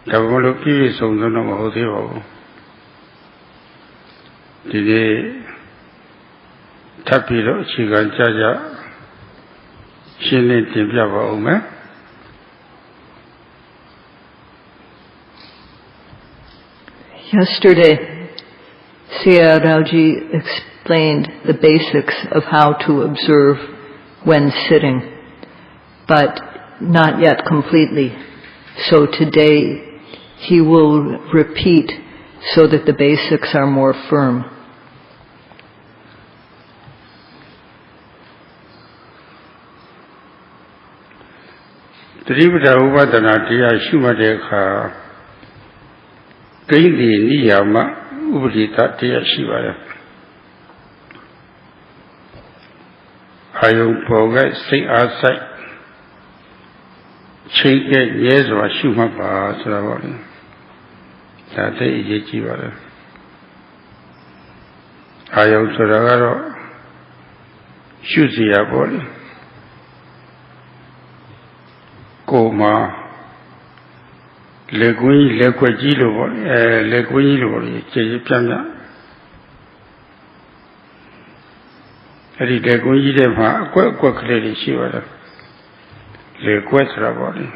Dhamma piece of the Namaho. Today, Tapiro, Chigan Jaja, Shilin Timbaba Ome. Yesterday, Sayadawgyi explained the basics of how to observe when sitting, but not yet completely. So today, he will repeat so that the basics are more firm. Trivada Uvadana Tia Shumadeka Kaindi Niyama Ubudita Tia Shivaya Ayum Poga Sing Asai Chike Yezwa Shumapa Saravani Tate Ijivara Ayum Saragaro Shuzia Boli Koma Legui Lequagilo Leguilo Chipana Eri Leguilema Quaquaclady Shivara Lequetra body.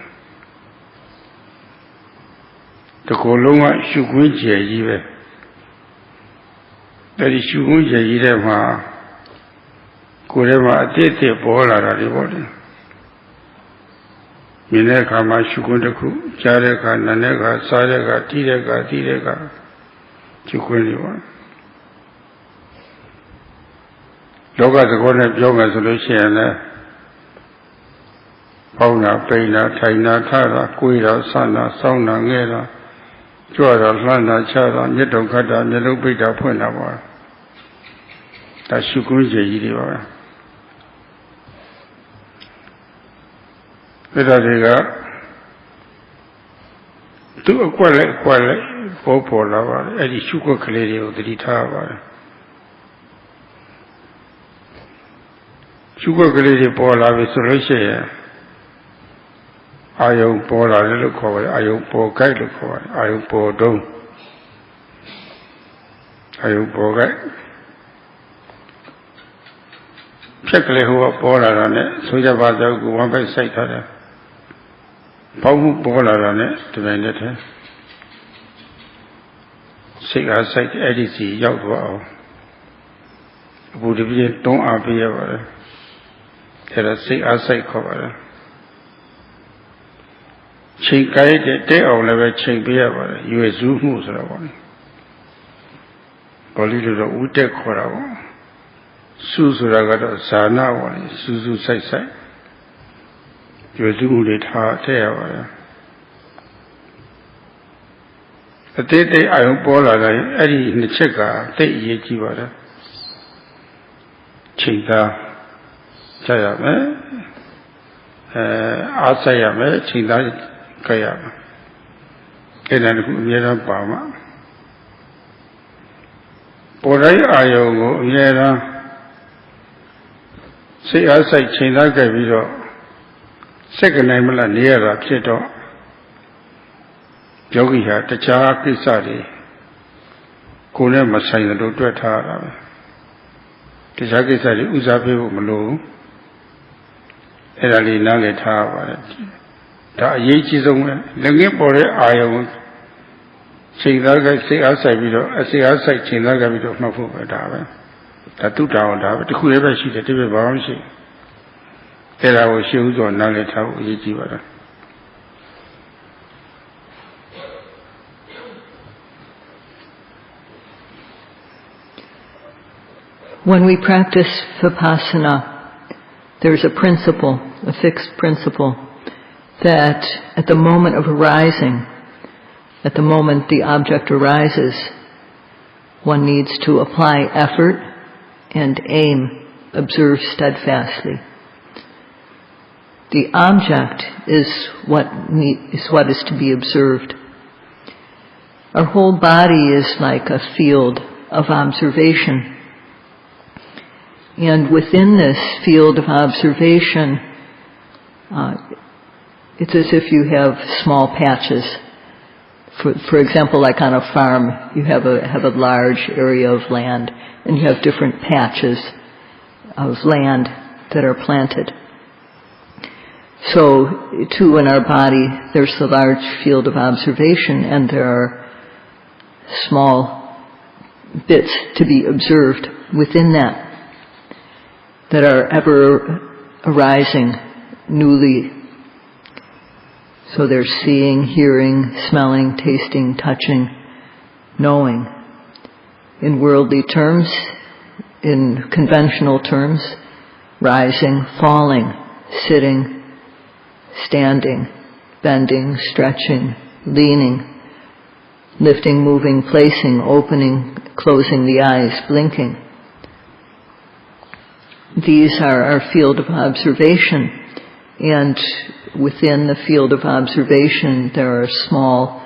The Coloma Shugunja Yive. That is Shugunja Yidema Kurema Tete Bola Radi. Mineka Mashukundaku, Jareka, Naneka, Sareka, Tireka, Chukuniwa. Loga the Gona Joga Solution. Pauna, Pena, Taina, Tara, Kuira, Sana, Sauna, Ngera, Jora, Lana, Chara, Netokata, Nelopita, Punawa. That's Shukunja Yidiwa. Vedadiga to a quale, Popola, Eddie Shuko Kaledi of the Ditava. Shuko Kaledi Pola with Solution. Ayum Pola little cover, Ayum Po Kai look for, Ayum Po Dome, Ayum Po Kai. Checkle who are Pola on it, Sujabada, one by sight of it. Pamu Pola on it, to mend it. Sick outside Edisi, Yagwa. Would be don't appear. There are sick outside cover. Chinkai de or never chink beer, you a zoo moose or one. Polito the Ute Korava. Susuraga Sana one, Suzu Sai. You a zoo lit heart there. The day I am Bola, Eddie in the Cheka, take ye Jivada. Chinta Chayame Asayame, Chinta. Kaya Kenan Yera Bama Porai Ayo Yera say outside China Gaviro second name La Niera Pito Yogiha Tacha Kisari Kune Masai the Dutara Tachakisari Uzabi Malo Erali Nageta Da Yichi Zone, Langi Bore Ayo, Singaga, say outside video, I say outside Chinaga video of Mafu Dava. The 2 down Dava, the whoever she did a bounce. There I was shoes on Naleta Yichi. When we practice Vipassana, there's a principle, a fixed principle, that at the moment of arising, at the moment the object arises, one needs to apply effort and aim, observe steadfastly. The object is what is to be observed. Our whole body is like a field of observation. And within this field of observation, it's as if you have small patches For example, like on a farm, you have a large area of land, and you have different patches of land that are planted. So, too, in our body, there's the large field of observation, and there are small bits to be observed within that are ever arising newly. So there's seeing, hearing, smelling, tasting, touching, knowing. In worldly terms, in conventional terms, rising, falling, sitting, standing, bending, stretching, leaning, lifting, moving, placing, opening, closing the eyes, blinking. These are our field of observation, and within the field of observation there are small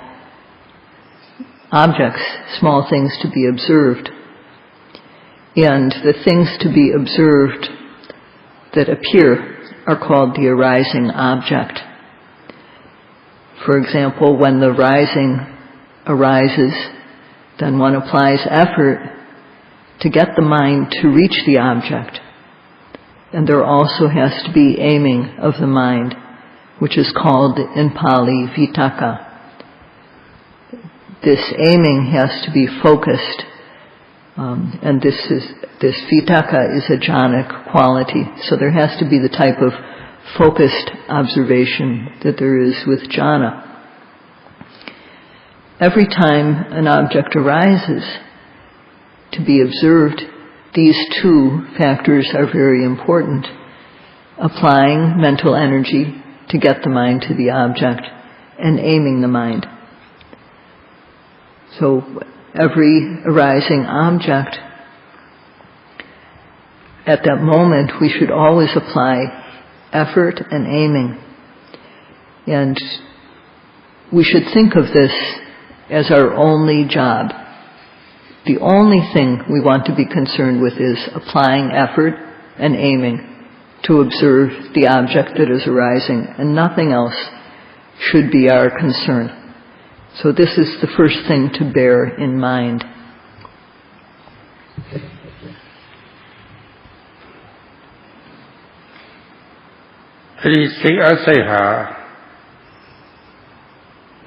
objects, small things to be observed. And the things to be observed that appear are called the arising object. For example, when the rising arises, then one applies effort to get the mind to reach the object. And there also has to be aiming of the mind, which is called in Pali vitaka. This aiming has to be focused, and this vitaka is a jhanic quality. So there has to be the type of focused observation that there is with jhana. Every time an object arises to be observed, these two factors are very important. Applying mental energy to get the mind to the object, and aiming the mind. So every arising object, at that moment we should always apply effort and aiming. And we should think of this as our only job. The only thing we want to be concerned with is applying effort and aiming to observe the object that is arising, and nothing else should be our concern. So this is the first thing to bear in mind. အဲ့ဒီစိတ်အားစိတ်ဟာ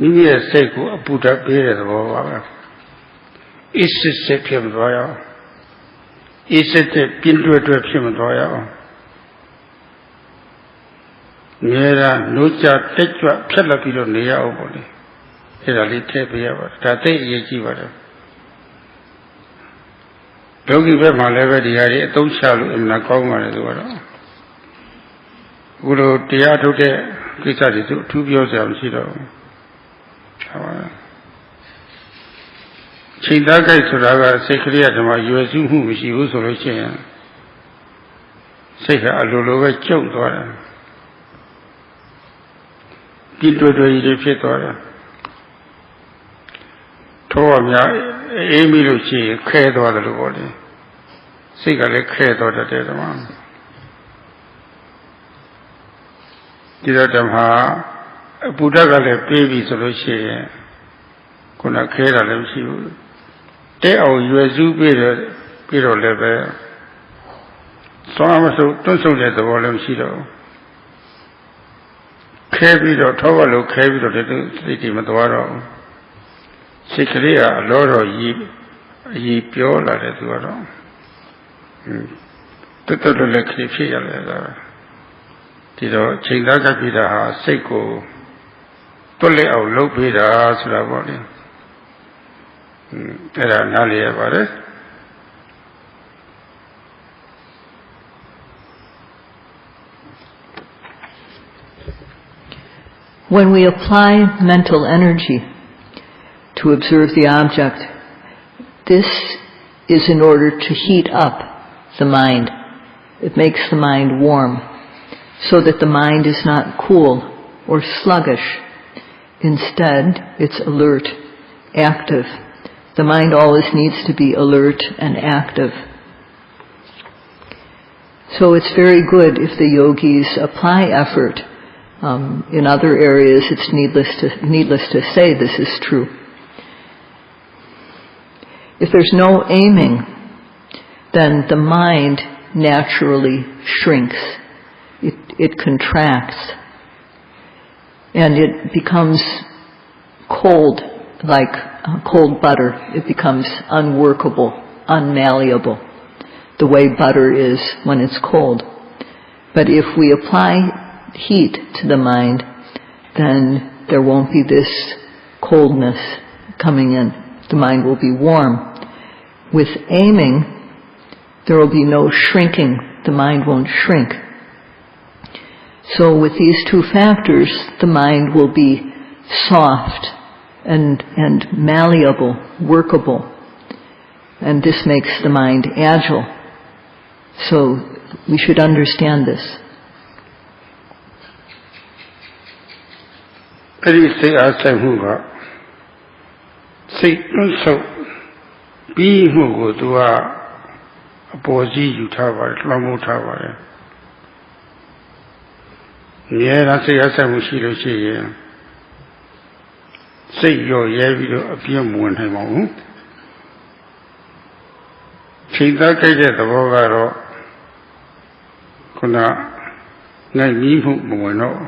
မိမိရဲ့စိတ်ကိုအပူဓာတ်ပေးတဲ့သဘောပါပဲအစ်စစ်စစ်ဖြစ်မသွားရအောင်အစ်စစ်စစ်ပြင်းတွဲတွဲဖြစ်မသွားရအောင်ငြဲတာနိုးကြတက်ကြွဖြတ်လက်ပြီးတော့နေရအောင်ပေါ့လေအဲ့ဒါလေးထည့်ပေးရပါတယ်ဒါသိအရေးကြီးပါတယ်လောကီဘက်မှာလည်းပဲဒီဟာတွေအသုံးချလို့အမှန်ကောင်းပါတယ်ဆိုတော့ဘုလိုတရားထုတ်တဲ့ကိစ္စတွေသူအထူးပြောစရာမရှိတော့ဘူးဟုတ်ပါဘူးချိန်သားကြိုက်ဆိုတာကစိတ်ကလေးကဓမ္မရွယ်စုမှုမရှိဘူးဆိုလို့ရှိရင်စိတ်ကအလိုလိုပဲကျုပ်သွားတယ်ပြင်းတွေ့တွေ့ကြီးဖြစ်သွားတယ်ထောအများအေးမိလို့ရှိရင်ခဲသွားတယ်လို့ပြောတယ်စိတ်ကလည်းခဲသွားတဲ့ဓမ္မဒီတော့ဓမ္မအပူဓာတ်ကလည်းပေးပြီဆိုလို့ရှိရင်ခုနခဲတာလည်းမရှိဘူးတဲ့အောင်ရွယ်စုပြီးတော့လည်းပဲသွားမစုတွန့်ဆုတ်တဲ့သဘောလည်းမရှိတော့ခဲပြီးတော့ထောက်လို့ခဲပြီးတော့စိတ်တည်မသွားတော့စိတ်ကလေးကအလောတော်ကြီးပြောလာတယ်သူကတော့တက်တက်လည်းခရီးဖြစ်ရလဲတာဒီတော့ချိန်သားကပ်ပြီးတာဟာစိတ်ကိုတွက်လက်အောင်လုပ်ပေးတာဆိုတာပေါ့လေအဲ့ဒါနားလည်ရပါတယ် When we apply mental energy to observe the object, this is in order to heat up the mind. It makes the mind warm, so that the mind is not cool or sluggish. Instead, it's alert, active. The mind always needs to be alert and active. So it's very good if the yogis apply effort. In other areas, it's needless to say this is true. If there's no aiming, then the mind naturally shrinks. It contracts. And it becomes cold, like cold butter. It becomes unworkable, unmalleable, the way butter is when it's cold. But if we apply heat to the mind, then there won't be this coldness coming in. The mind will be warm. With aiming, there will be no shrinking. The mind won't shrink. So with these two factors, the mind will be soft and malleable, workable. And this makes the mind agile. So we should understand this. အဲ့ဒီစိတ်အားဆိုင်မှုကစိတ်တွန့်ဆုတ်ပြီးမှုကိုသူကအပေါ်ကြီးယူထားပါတယ်လွှမ်းမိုးထားပါတယ်အများအားစိတ်အားဆိုင်မှုရှိလို့ရှိရင်စိတ်ရောရဲပြီးတော့အပြည့်မဝင်နိုင်ပါဘူးချိန်သားကြိုက်တဲ့သဘောကတော့ခုနငိုက်မီးမှုမဝင်တော့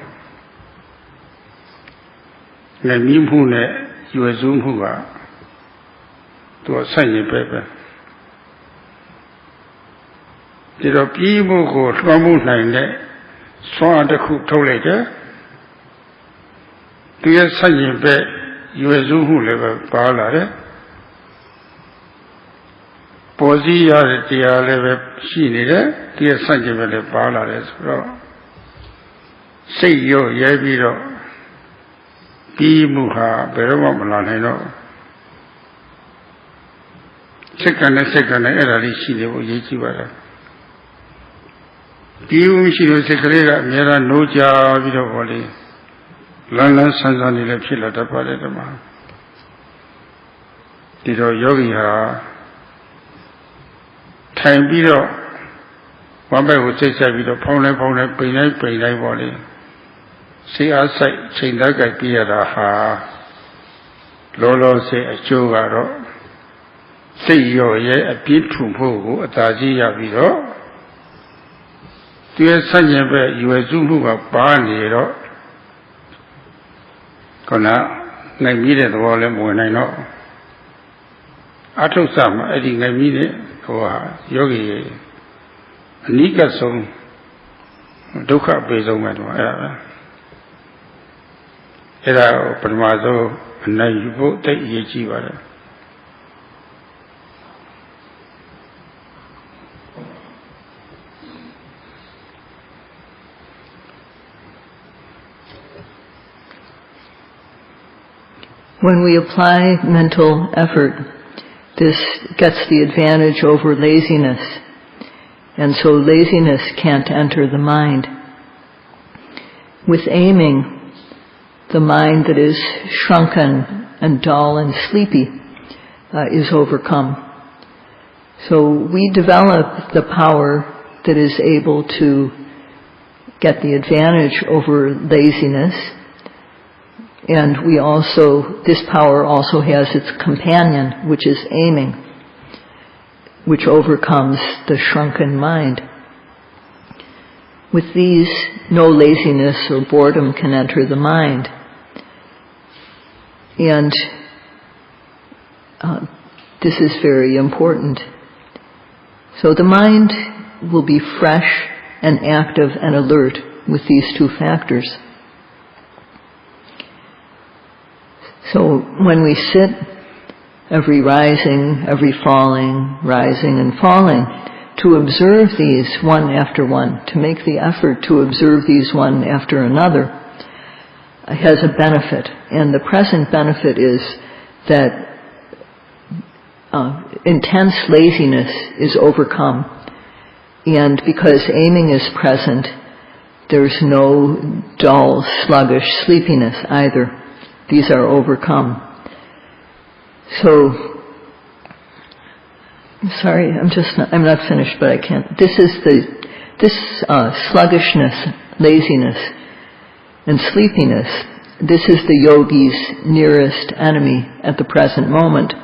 ငိုက်မီးမှုနဲ့ရွယ်စုမှုကသူကဆန့်ကျင်ပဲဒီတော့ပြီးမှုကိုလွှမ်းမိုးနိုင်တဲ့စွမ်းအားတစ်ခုထုတ်လိုက်တယ်သူရဲ့ဆန့်ကျင်ပဲရွယ်စုမှုလည်းပဲပါလာတယ်ပေါ်စည်းရတဲ့တရားလည်းပဲရှိနေတယ်သူရဲ့ဆန့်ကျင်ပဲလည်းပါလာတယ်ဆိုတော့စိတ်ရောရဲပြီးတော့ပြီးမှုဟာဘယ်တော့မှမလာနိုင်တော့စိတ်ကနဲ့အဲ့ဒါလေးရှိနေဖို့ရည်ကြည့်ပါလားပြီးမှုရှိလို့စိတ်ကလေးကအများအားနိုးကြပြီးတော့ဘောလေးလန်းလန်းဆန်းဆန်းလေးလည်းဖြစ်လာတတ်ပါတယ်ဓမ္မဒီတော့ယောဂီဟာထိုင်ပြီးတော့ဝမ်းဘက်ကိုစိတ်ဆက်ပြီးတော့ဖောင်းလိုက်ပိန်လိုက်ပေါ့လေစိတ်အားဆိုင်ချိန်သားကြိုက်ပြရတာဟာလောလောဆယ်အကျိုးကတော့စိတ်ရောရဲ့အပြည့်ထူဖို့ကိုအသာကြီးရပြီးတော့သူရဲ့ဆန့်ကျင်ဘက်ရွယ်စုမှုကပါနေတော့ခုနနိုင်ပြီးတဲ့သဘောလည်းမဝင်နိုင်တော့အထုဆမှာအဲ့ဒီနိုင်ပြီးတဲ့ဟိုဟာယောဂီအနိကဆုံးဒုက္ခပေဆုံးပဲတော့အဲ့ဒါပဲအဲ့ဒါပထမဆုံးအနိုင်ယူဖို့တိတ်အရေးကြီးပါတယ် When we apply mental effort, this gets the advantage over laziness, and so laziness can't enter the mind. With aiming, the mind that is shrunken and dull and sleepy is overcome. So we develop the power that is able to get the advantage over laziness. And this power also has its companion, which is aiming, which overcomes the shrunken mind. With these, no laziness or boredom can enter the mind. And this is very important. So the mind will be fresh and active and alert with these two factors. So when we sit, every rising, every falling, rising and falling, to observe these one after one, to make the effort to observe these one after another, has a benefit. And the present benefit is that intense laziness is overcome. And because aiming is present, there's no dull, sluggish sleepiness either. These are overcome. So, sorry, I'm not finished, but I can't. This sluggishness, laziness, and sleepiness, this is the yogi's nearest enemy at the present moment.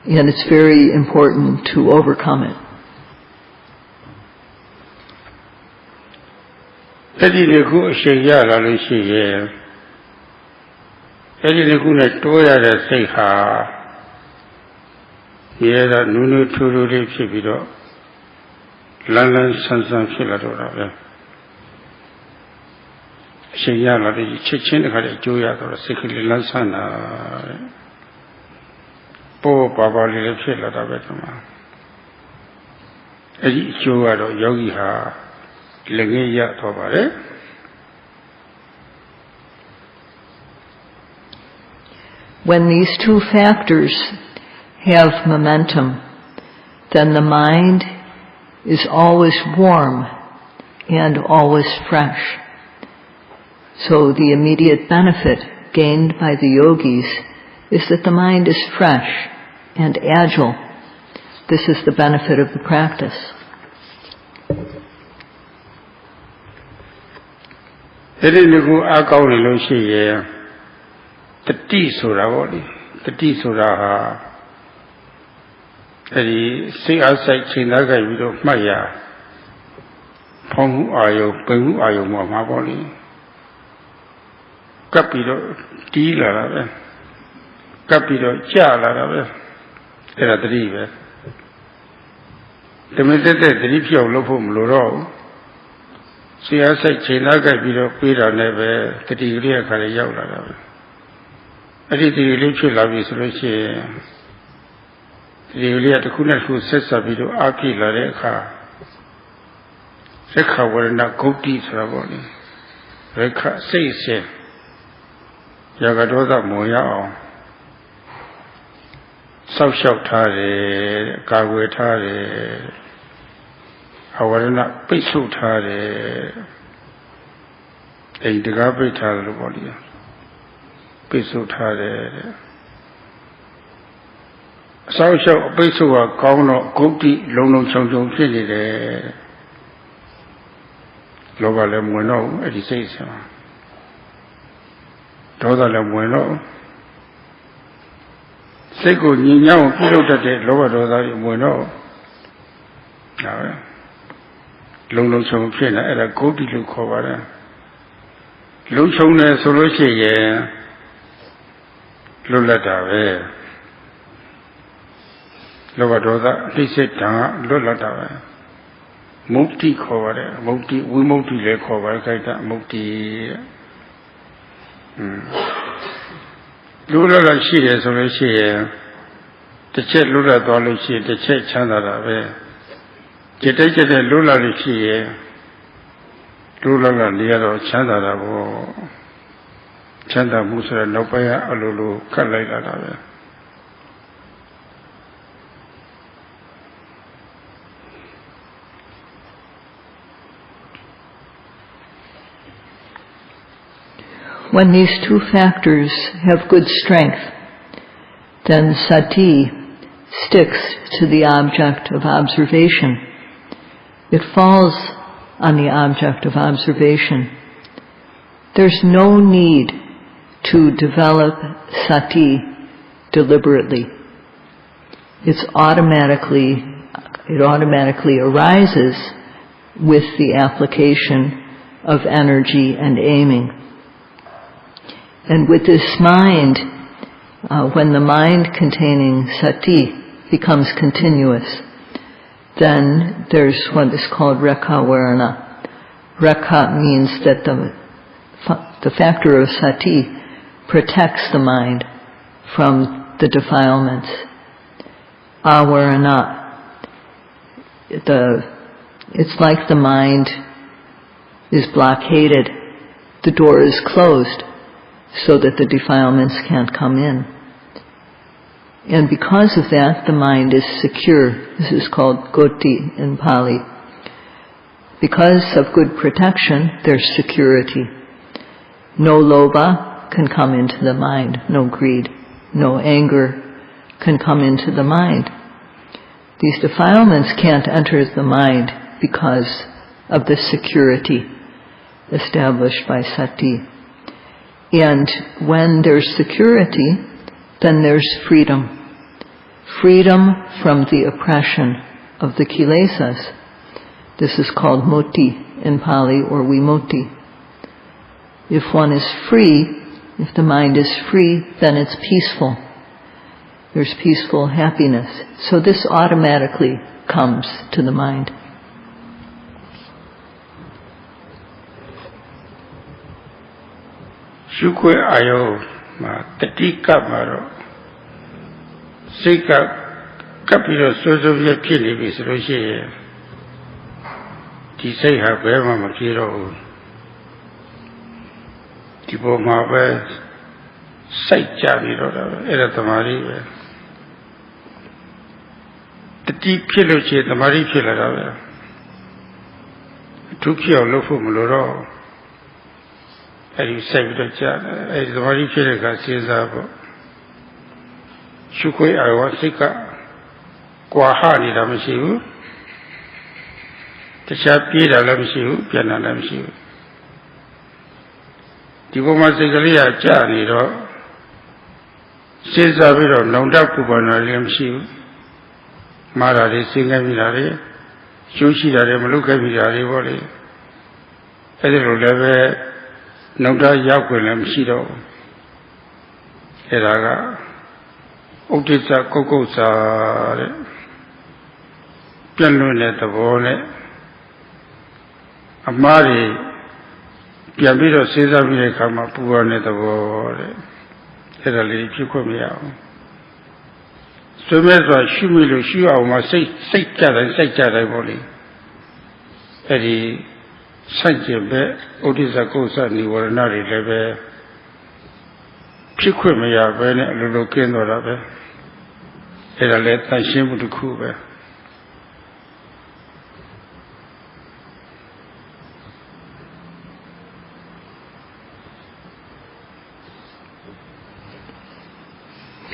And it's very important to overcome it. အဲ့ဒီတစ်ခုအရှိန်ရလာလို့ရှိရင်အဲ့ဒီတစ်ခုနဲ့တိုးရတဲ့စိတ်ဟာရဲတာနူးနူးထူးထူးလေးဖြစ်ပြီးတော့လန်းလန်းဆန်းဆန်းဖြစ်လာတော့တာပဲအရှိန်ရလာတဲ့ချက်ချင်းတခါတည်းအကျိုးရတော့စိတ်ကလေးလန်းဆန်းတာပေါ်ပါပါလေးလည်းဖြစ်လာတာပဲဒီမှာအဲ့ဒီအကျိုးကတော့ယောဂီဟာလက်ငယ်ရတော့ပါတယ် When these two factors have momentum, then the mind is always warm and always fresh. So the immediate benefit gained by the yogis is that the mind is fresh and agile. This is the benefit of the practice. အဲ့ဒီလူကိုအားကောင်းနေလို့ရှိရင်တတိဆိုတာပေါ့လေတတိဆိုတာဟာအဲ့ဒီစိတ်အားစိုက်ချိန်သားကြိုက်ပြီးတော့မှတ်ရဖောင်းမှုအာယုပိန်မှုအာယုမှာပေါ့လေကပ်ပြီးတော့တီးလာတာပဲကပ်ပြီးတော့ကြာလာတာပဲအဲ့ဒါတတိပဲတမင်တက်တတိပြောင်းလို့ဖို့မလိုတော့ဘူး ဆရာစိတ်ချိန်သားကြိုက်ပြီးတော့ပြေးတာနဲ့ပဲတတိကလေးအခါလေးရောက်လာတာပဲအဲ့ဒီတတိလေးဖြစ်လာပြီဆိုလို့ရှိရင်တတိကလေးကတစ်ခုနဲ့တစ်ခုဆက်ဆက်ပြီးတော့အားပြည့်လာတဲ့အခါသက်ခဝရဏဂုတ်တိဆိုတာပေါ့လေရက်ခစိတ်ရှင်ရာဂဒေါသမောရအောင်စောက်ရှောက်ထားတယ်ကာကွယ်ထားတယ် အဝရဏပိတ်ဆို့ထားတယ်အိမ်တကားပိတ်ထားတယ်လို့ပြောလိမ့်ပိတ်ဆို့ထားတယ်အဆောက်အအုံပိတ်ဆို့ကကောင်းတော့ဂုတ်တိလုံလုံချုံချုံဖြစ်နေတယ်လောဘလည်းမဝင်တော့ဘူးအဲ့ဒီစိတ်ဆံဒေါသလည်းမဝင်တော့စိတ်ကိုညင်ညောင်းပြုလုပ်တတ်တဲ့လောဘဒေါသတွေမဝင်တော့ဒါပဲ လုံလုံချုံဖြစ်နေအဲ့ဒါဂုတ်တိလို့ခေါ်ပါတယ်လုံချုံတယ်ဆိုလို့ရှိရင်လွတ်လပ်တာပဲလောဘဒေါသသိစိတ်ဓာတ်လွတ်လပ်တာပဲမုတ်တိခေါ်ပါတယ်မုတ်တိဝိမုတ်တိလည်းခေါ်ပါတယ်ခိုက်တာမုတ်တိလွတ်လပ်ရှိတယ်ဆိုလို့ရှိရင်တစ်ချက်လွတ်လပ်သွားလို့ရှိရင်တစ်ချက်ချမ်းသာတာပဲ จิตใจจิตတဲ့လွတ်လပ်လို့ရှိရဲ့လွတ်လပ်နေရတော့ချမ်းသာတာပေါ့ချမ်းသာမှုဆိုတဲ့နောက်ပိုင်းအလိုလိုခတ်လိုက်တာပဲ When these two factors have good strength, then sati sticks to the object of observation. It falls on the object of observation. There's no need to develop sati deliberately. It automatically arises with the application of energy and aiming. And with this mind, when the mind containing sati becomes continuous, then there's what is called rekha varana. Rekha means that the factor of sati protects the mind from the defilements. Avarana, it's like the mind is blockaded. The door is closed so that the defilements can't come in. And because of that, the mind is secure. This is called goti in Pali. Because of good protection, there's security. No lobha can come into the mind, no greed, no anger can come into the mind. These defilements can't enter the mind because of the security established by sati. And when there's security, then there's freedom. freedom from the oppression of the kilesas. This is called mutti in Pali, or vimutti. If one is free, if the mind is free, then it's peaceful. There's peaceful happiness. So this automatically comes to the mind. Shukwe ayo ma tatika maro sika kapiro sozo ye phit ni bi so lo shi ye di sai ha be ma ma phit ro bu di po ma be sai ja ni ro da be e da tamari be tati phit lo chi tamari phit la da be thu phit aw lo phu ma lo roအဲ့ဒီစိုက်ပြီးတော့ကြာအဲ့ဒီသမာဓိဖြစ်တဲ့ကစဉ်းစားဖို့ရှုခွေးအရောစိတ်ကကွာဟနေတာမရှိဘူးတခြားပြေးတာလည်းမရှိဘူးပြန်တာလည်းမရှိဘူးဒီပုံမှာစိတ်ကလေးကကြာနေတော့စဉ်းစားပြီးတော့လုံတပူပန်တာလည်းမရှိဘူးမှားတာတွေစဉ်းခဲ့ပြီးတာတွေရှုရှိတာတွေမလုပ်ခဲ့ပြီးတာတွေပေါ့လေအဲ့ဒီလိုလည်းပဲနောက်တော့ရောက်ခွင့်လည်းမရှိတော့ဘူးအဲ့ဒါကဥဒိစ္စကုတ်ကုတ်စာတဲ့ပြန့်လွင့်တဲ့သဘောနဲ့အမှားတွေပြန်ပြီးတော့စဉ်းစားပြီးတဲ့အခါမှာပူရတဲ့သဘောတဲ့အဲ့ဒါလေးဖြစ်ခွင့်မရအောင်ဆွေးမဲ့ဆိုရှုမိလို့ရှုအောင်မှစိတ်ကြတယ်ပေါ့လေအဲ့ဒီဆိုင်ကျပဲဥဒိစ္စကုသနိဝရဏတွေလည်းပဲဖြစ်ခွင့်မရဘဲနဲ့အလိုလိုကျင်းတော့တာပဲအဲ့ဒါလည်းတန်ရှင်းမှုတစ်ခုပဲ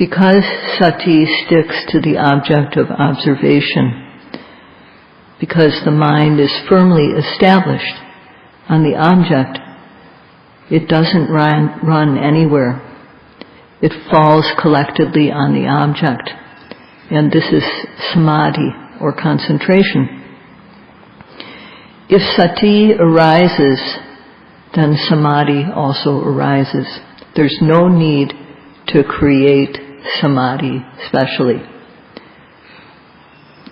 Because sati sticks to the object of observation, because the mind is firmly established on the object, it doesn't run anywhere. It falls collectedly on the object. And this is samadhi, or concentration. If sati arises, then samadhi also arises. There's no need to create samadhi specially.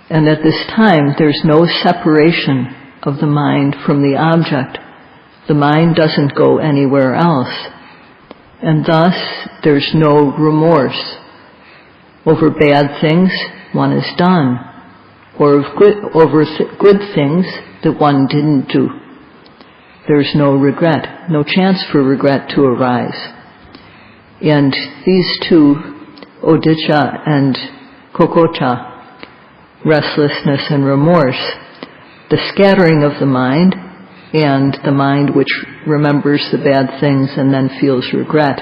And at this time, there's no separation of the mind from the object. The mind doesn't go anywhere else. And thus, there's no remorse over bad things one has done, or over good things that one didn't do. There's no regret, no chance for regret to arise. And these two, odicca and kokocha, restlessness and remorse, the scattering of the mind and the mind which remembers the bad things and then feels regret.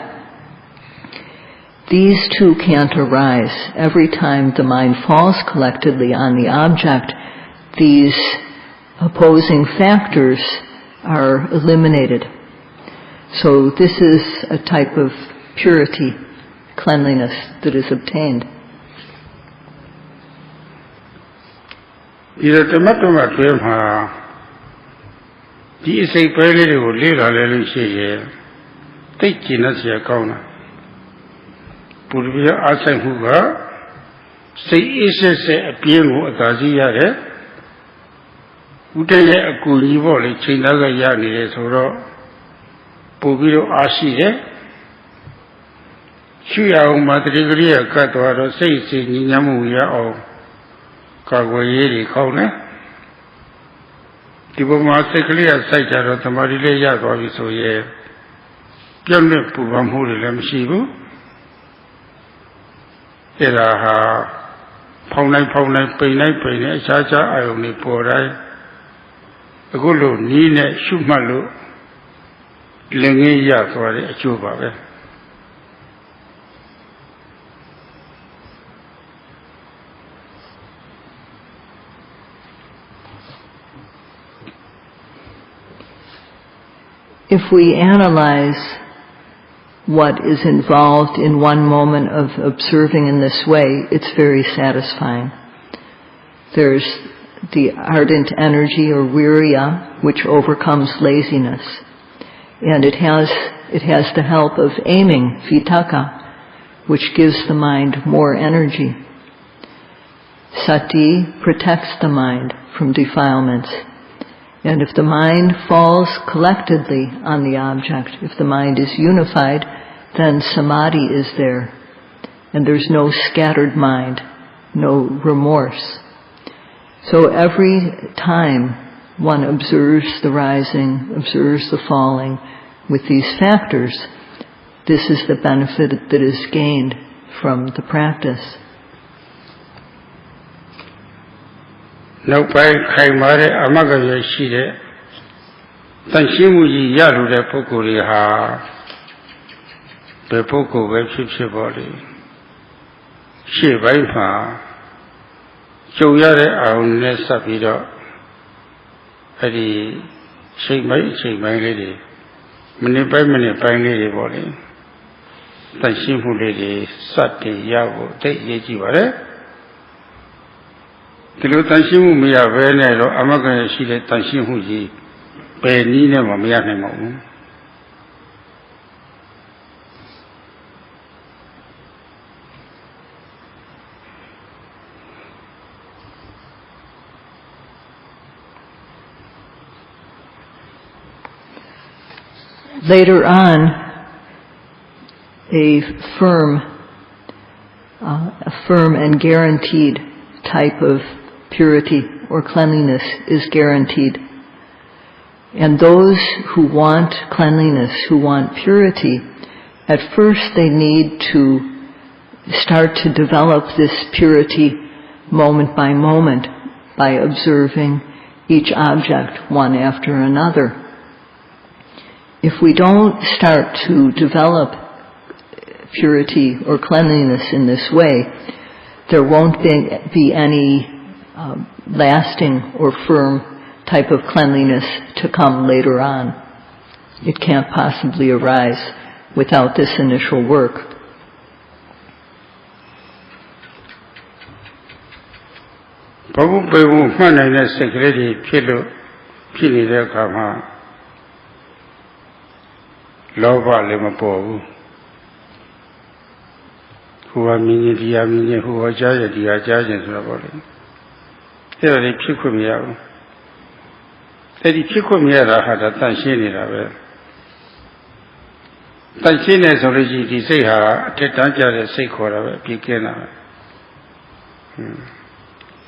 These two can't arise. Every time the mind falls collectedly on the object, these opposing factors are eliminated. So this is a type of purity, cleanliness that is obtained. ဒီတမတ်တော်မှာတွေ့မှာဒီအစိတ်ပဲလေးတွေကိုလေ့လာလဲလို့ရှိရဲ့သိကျင်တတ်စရာကောင်းတာပူပြီးအားဆိုင်မှုကစိတ်အေးဆက်ဆက်အပြင်းကိုအသာစီးရတယ်ဥတည့်ရဲ့အကူကြီးပေါ့လေချိန်သားကရနေတယ်ဆိုတော့ပူပြီးတော့အားရှိတယ်ရှုရအောင်မှာတတိကလေးကတ်သွားတော့စိတ်စီညီညွတ်မှုရအောင်ကာကွယ်ရေးတွေခေါင်းတယ်ဒီပုံမှာစိတ်ကလေးကစိုက်ကြတော့သမာဓိလေးရသွားပြီဆိုရင်ပြည့်မဲ့ပူပန်မှုတွေလည်းမရှိဘူးအဲ့ဒါဟာဖောင်းလိုက်ပိန်လိုက်အခြားအာယုန်တွေပေါ်တိုင်းအခုလိုနီးနဲ့ရှုမှတ်လို့လင်ငယ်ရသွားတဲ့အကျိုးပါပဲIf we analyze what is involved in one moment of observing in this way, it's very satisfying. There's the ardent energy or virya, which overcomes laziness. And it has the help of aiming, vitaka, which gives the mind more energy. Sati protects the mind from defilements. And if the mind falls collectedly on the object, if the mind is unified, then samadhi is there. And there's no scattered mind, no remorse. So every time one observes the rising, observes the falling with these factors, this is the benefit that is gained from the practice. နောက်ပိုင်းခိုင်မာတဲ့အမဂ္ဂရရှိတဲ့တန်ရှင်းမှုကြီးရလို့တဲ့ပုဂ္ဂိုလ်တွေဟာဘယ်ပုဂ္ဂိုလ်ပဲဖြစ်ပေါ်လေရှေ့ပိုင်းမှာကြုံရတဲ့အာရုံနဲ့ဆက်ပြီးတော့အဲ့ဒီချိန်ပိုင်းလေးတွေမိနစ်ပိုင်းလေးတွေပေါ့လေတန်ရှင်းမှုလေးတွေစတင်ရဖို့တိတ်ရေးကြည့်ပါလေဒီလိုတန်ရှင်းမှုမရဘဲနဲ့တော့အမဂ္ဂရရှိတဲ့တန်ရှင်းမှုကြီးပယ်နည်းနဲ့မှမရနိုင်ပါဘူး Later on, a firm and guaranteed type of purity or cleanliness is guaranteed. And those who want cleanliness, who want purity, at first they need to start to develop this purity moment by moment by observing each object one after another. If we don't start to develop purity or cleanliness in this way, there won't be any lasting or firm type of cleanliness to come later on. It can't possibly arise without this initial work. Loba lema pogu. Huwa minye diya minye huwa jaya diya jaya sura bole. Tera di phikku miya bu. Teri phikku miya ra ha da tan shin ni ra be. Tan shin ne so lo ji di siat ha athit tan ja de siat khaw da be pi kin da be.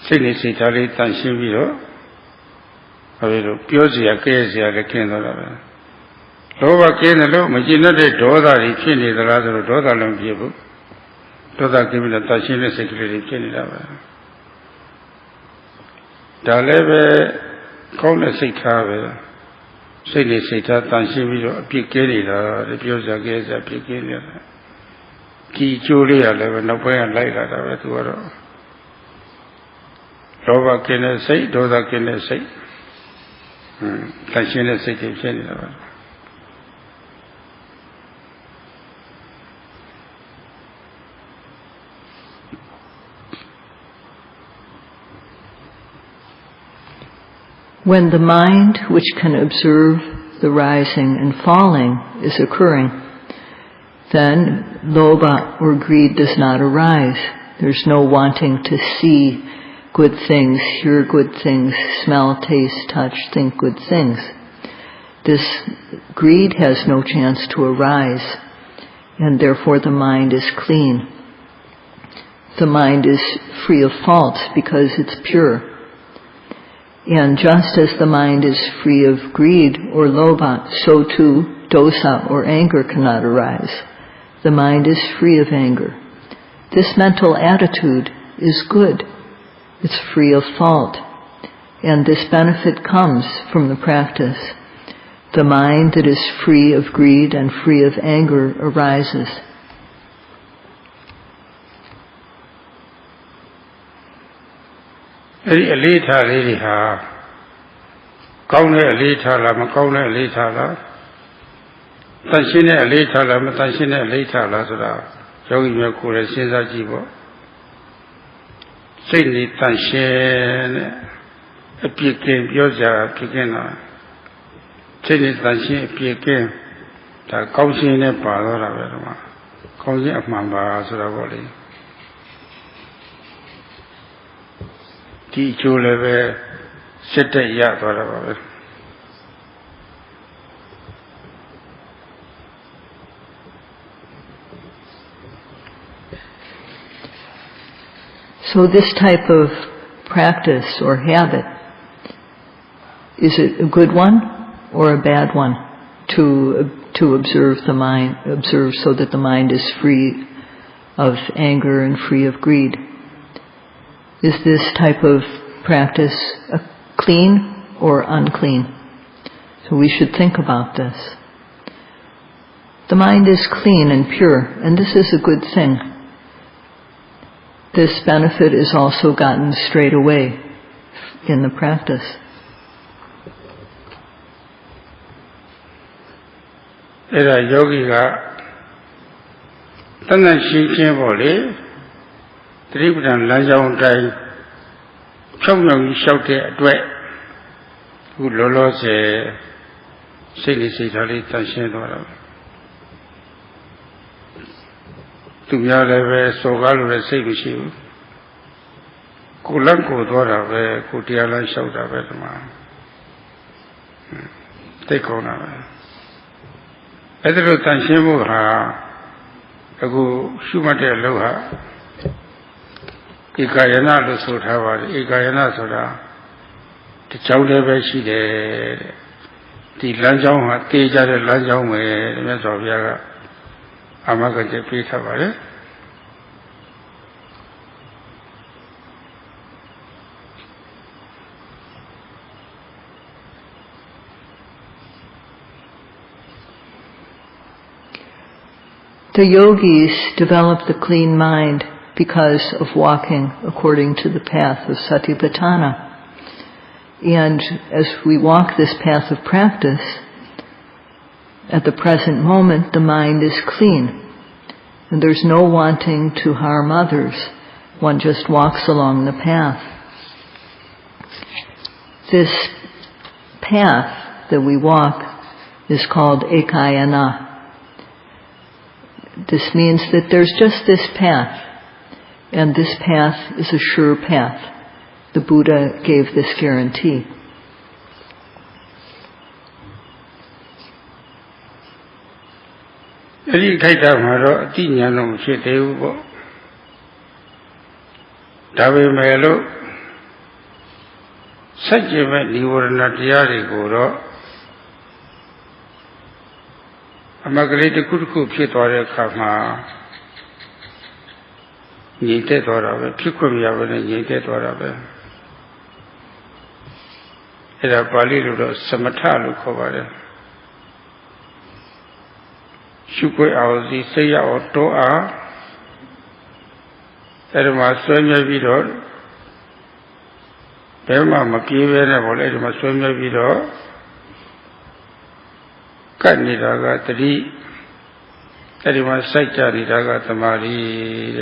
Siat ni siat tha le tan shin pi do ha be lo pyo siya ke siya le kin do da be. Loba kene lo majina de doda ri phit ni da la so lo doda lo phit bu doda kin bi la ta shin le siat kle ri phit ni da ba da le be kaung le siat tha be siat ni siat tha tan shin bi lo apit ke ni da de pyo sa ke sa apit ke ni da ki cho le ya le be nauk pai ya lai la da be tu ga do loba kene siat doda kene siat tan shin le siat de phit ni da ba When the mind, which can observe the rising and falling, is occurring, then lobha or greed does not arise. There's no wanting to see good things, hear good things, smell, taste, touch, think good things. This greed has no chance to arise, and therefore the mind is clean. The mind is free of fault because it's pure. And just as the mind is free of greed or lobha, so too dosa or anger cannot arise. The mind is free of anger. This mental attitude is good. It's free of fault. And this benefit comes from the practice. The mind that is free of greed and free of anger arises. Eri alita lady ha. Kaune alita la, macaune alita la. Tanshine a later, Tanshine a later, Yogi Mekura Sinzajibo. Say ni Tanshine a pekin, Yoja Pikina. Say ni Tanshine a pekin, the Kausin a Padora, Kausin of Mamba Suravoli. Teach you leve, set a yard or So this type of practice or habit, is it a good one or a bad one to observe the mind, observe so that the mind is free of anger and free of greed? Is this type of practice clean or unclean? So we should think about this. The mind is clean and pure, and this is a good thing. This benefit is also gotten straight away in the practice. Era yogi ga tanan shin po le Tripudan lanjaung dai chomyong lyauk de atwet ku lolo se siat ni siat tha le tan shin twa ta. Tu mya le be so ka lo le siat mashi bu. Ko lan ko twa ta be, ko tia lan lyauk ta be dama. Thait kaung ta be. အဲ့ဒါလိုတန်ရှင်းဖို့ဟာအခုရှုမှတ်တဲ့အလုပ်ဟာဧကယနာလို့ဆိုထားပါတယ်ဧကယနာဆိုတာတကြောင်တည်းပဲရှိတယ်တဲ့ဒီလမ်းကြောင်းဟာတေးကြတဲ့လမ်းကြောင်းပဲတဲ့မြတ်စွာဘုရားကအာမခံချက်ပေးထားပါတယ် The yogis develop the clean mind because of walking according to the path of Satipatthana. And as we walk this path of practice, at the present moment the mind is clean. And there's no wanting to harm others. One just walks along the path. This path that we walk is called ekayana. This means that there's just this path, and this path is a sure path. The Buddha gave this guarantee. Amagalite kuku pitore kama Nite Dorabe, Pikumyavane, Nite Dorabe. Era Balilu Samatalu Kovare. Shukwe Auzi, Saya Otoa, Edma Swamya Vidor, Bema Makiwene, or Edma Swamya Vidor. Kaniraga Tri Edima Saichariraga Tamari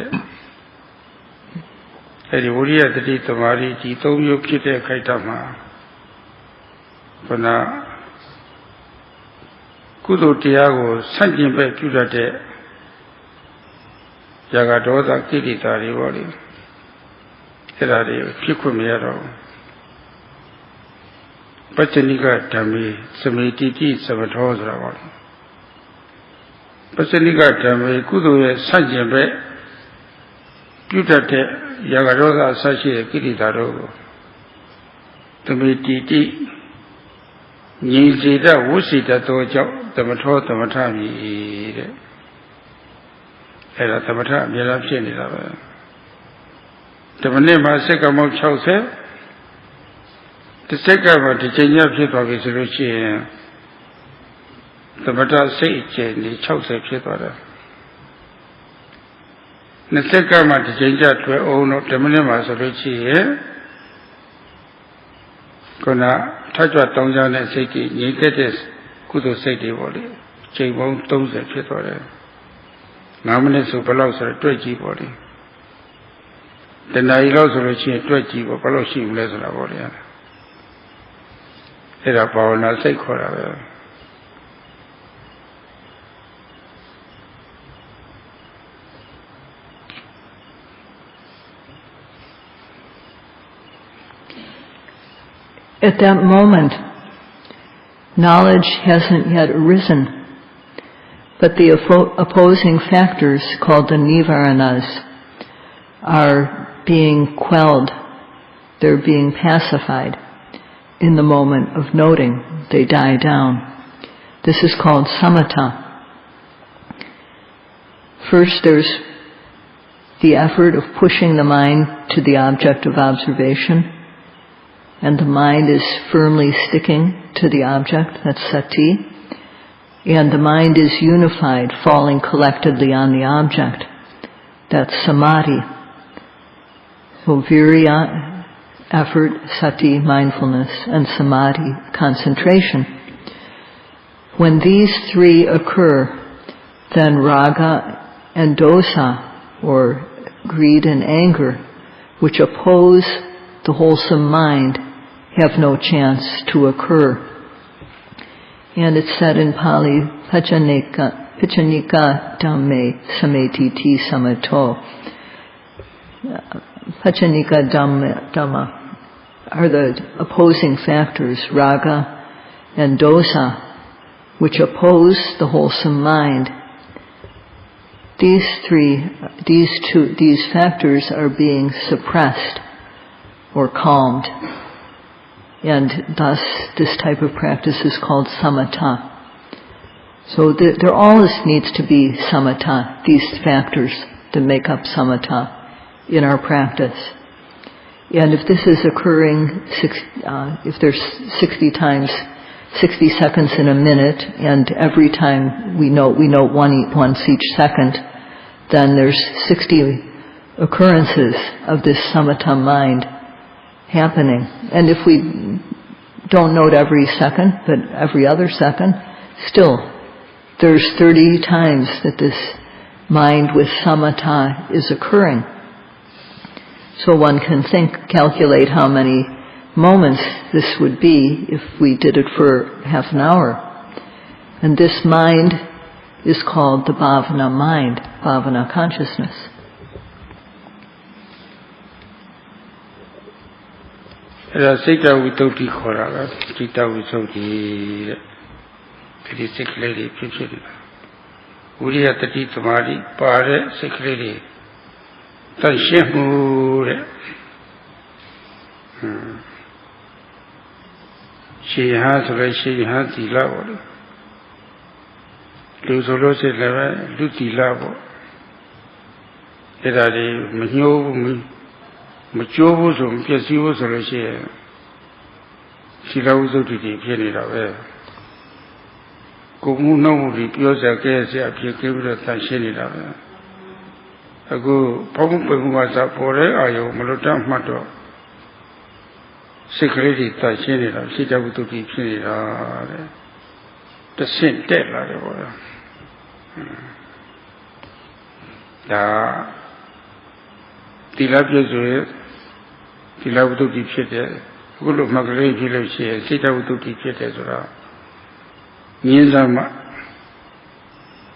Edivuria Tri Tamari Titom Yukite Kaitama Pana Kudu Tiago Sanjimbe Kudate Yagadoda Kiritari Voli Erari Pikumiero Pachanika Tami, Samititi, Sabatos Ravan. Pachanika Tami, Kudu, Sanjambe, Putate, Yagarosa, Sashi, Kiritaro, Tamititi, Nizida, Wusita, Tojo, Tamato, Tamatami, Era Tamata, Yelapshin. Tamanema, Sekamo Chause. The second to change up people is Ruchi. The matter say change the choice people. The second to change up to own of the minimum Ruchi. Gonna touch what Tongan and City, needed is good to say the body. ချိန်ပေါင်း30ဖြစ်သွားတယ်9မိနစ်ဆိုဘယ်လောက်ဆိုတော့တွက်ကြည့်ပေါ့လေတဏှာကြီးလောက်ဆိုလို့ရှိရင်တွက်ကြည့်ပေါ့ဘယ်လောက်ရှိမလဲဆိုတာပေါ့လေအဲ့ဒါဘာဝနာစိတ်ခေါ်တာပဲ At that moment, knowledge hasn't yet arisen, but the opposing factors called the nivaranas are being quelled, they're being pacified in the moment of noting, they die down. This is called samatha. First there's the effort of pushing the mind to the object of observation, and the mind is firmly sticking to the object, that's sati, and the mind is unified, falling collectedly on the object, that's samadhi. So virya, effort, sati, mindfulness, and samadhi, concentration. When these three occur, then raga and dosa, or greed and anger, which oppose the wholesome mind, have no chance to occur. And it's said in Pali, Pachanika Dhamme Sametiti Samato. Pachanika Dhamma are the opposing factors, raga and dosa, which oppose the wholesome mind. These factors are being suppressed or calmed. And thus, this type of practice is called samatha. So there always needs to be samatha, these factors that make up samatha in our practice. And if this is occurring, if there's 60 seconds in a minute, and every time we note once each second, then there's 60 occurrences of this samatha mind happening. And if we don't note every second, but every other second, still there's 30 times that this mind with samatha is occurring. So one can calculate how many moments this would be if we did it for half an hour. And this mind is called the bhavana mind, bhavana consciousness. Sayadaw Vituddhiခေါ်တာပဲจิตဝိသုဒ္ဓိတဲ့ဒီစိတ်ကလေးတွေဖြစ်ဖြစ်နေတာဝိရိယတတိသမာဓိပါတဲ့စိတ်ကလေးတွေတန့်ရှင်းမှုတဲ့ရှင်ဟာဆိုလဲရှင်ဟာသီလပေါ့လေလူဆိုလို့ရှိရင်လည်းလူသီလပေါ့အဲ့ဒါတွေမညှိုးဘူးမကြိုးဘူးဆိုပြည့်စည်ဘူးဆိုလို့ရှိရင်ရှိလဝိသုဒ္ဓိတွေဖြစ်နေတာပဲကိုမှုနှုတ်မှုတွေပြောစရာကြဲစရာဖြစ်ပြီးတော့တန်ရှင်းနေတာပဲအခုဘောမှုပေမှုကစားပေါ်တဲ့အာယုံမလွတ်တတ်မှတ်တော့စိတ်ကလေးတွေတန်ရှင်းနေတာစိတ်တဝိသုဒ္ဓိဖြစ်နေတာတဲ့တဆင့်တက်လာတယ်ပေါ့ဒါသီလပြည့်စုံရဲ့သီလဝိသုဒ္ဓိဖြစ်တဲ့အခုလိုမှတ်ကလေးဖြစ်လို့ရှိရင်စိတ်တဝိသုဒ္ဓိဖြစ်တယ်ဆိုတာငြင်းစမ်းမှ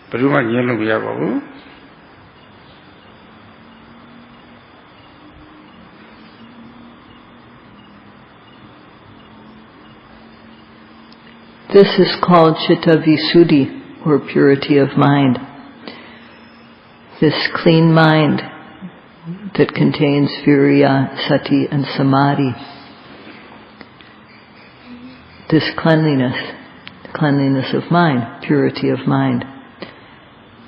ဘယ်သူမှငြင်းလို့မရပါဘူး This is called Chitta Visuddhi, or purity of mind. This clean mind that contains virya, sati, and samadhi. This cleanliness of mind, purity of mind.